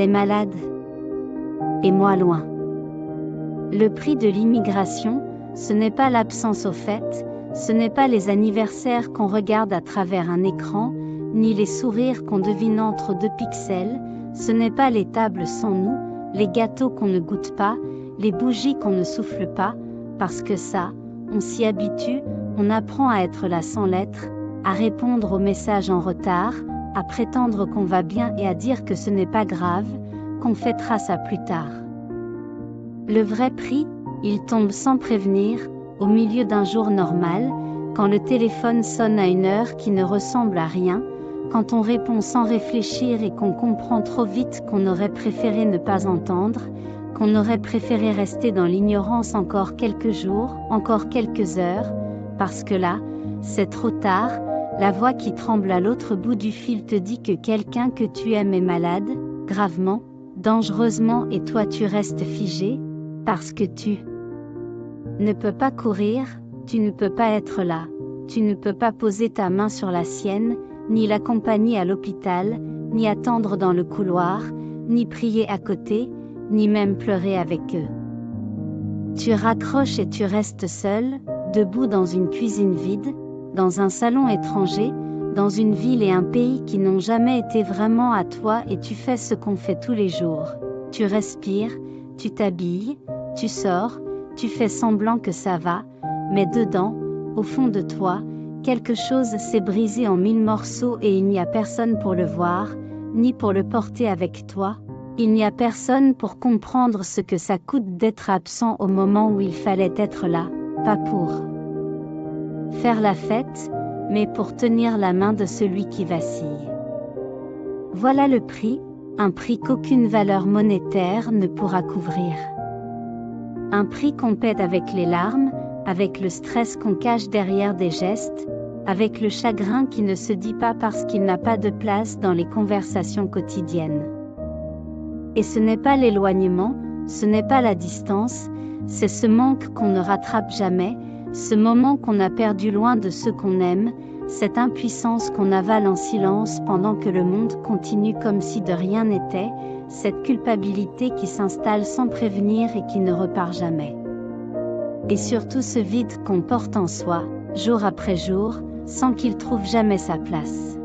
Elle est malade. Et moi loin. Le prix de l'immigration, ce n'est pas l'absence aux fêtes, ce n'est pas les anniversaires qu'on regarde à travers un écran, ni les sourires qu'on devine entre 2 pixels, ce n'est pas les tables sans nous, les gâteaux qu'on ne goûte pas, les bougies qu'on ne souffle pas, parce que ça, on s'y habitue, on apprend à être là sans l'être, à répondre aux messages en retard, à prétendre qu'on va bien et à dire que ce n'est pas grave, qu'on fêtera ça plus tard. Le vrai prix, il tombe sans prévenir, au milieu d'un jour normal, quand le téléphone sonne à une heure qui ne ressemble à rien, quand on répond sans réfléchir et qu'on comprend trop vite qu'on aurait préféré ne pas entendre, qu'on aurait préféré rester dans l'ignorance encore quelques jours, encore quelques heures, parce que là, c'est trop tard, la voix qui tremble à l'autre bout du fil te dit que quelqu'un que tu aimes est malade, gravement, dangereusement et toi tu restes figé, parce que tu ne peux pas courir, tu ne peux pas être là, tu ne peux pas poser ta main sur la sienne, ni l'accompagner à l'hôpital, ni attendre dans le couloir, ni prier à côté, ni même pleurer avec eux. Tu raccroches et tu restes seul, debout dans une cuisine vide, dans un salon étranger, dans une ville et un pays qui n'ont jamais été vraiment à toi et tu fais ce qu'on fait tous les jours. Tu respires, tu t'habilles, tu sors, tu fais semblant que ça va, mais dedans, au fond de toi, quelque chose s'est brisé en 1000 morceaux et il n'y a personne pour le voir, ni pour le porter avec toi. Il n'y a personne pour comprendre ce que ça coûte d'être absent au moment où il fallait être là, pas pour faire la fête, mais pour tenir la main de celui qui vacille. Voilà le prix, un prix qu'aucune valeur monétaire ne pourra couvrir. Un prix qu'on paie avec les larmes, avec le stress qu'on cache derrière des gestes, avec le chagrin qui ne se dit pas parce qu'il n'a pas de place dans les conversations quotidiennes. Et ce n'est pas l'éloignement, ce n'est pas la distance, c'est ce manque qu'on ne rattrape jamais, ce moment qu'on a perdu loin de ceux qu'on aime, cette impuissance qu'on avale en silence pendant que le monde continue comme si de rien n'était, cette culpabilité qui s'installe sans prévenir et qui ne repart jamais. Et surtout ce vide qu'on porte en soi, jour après jour, sans qu'il trouve jamais sa place.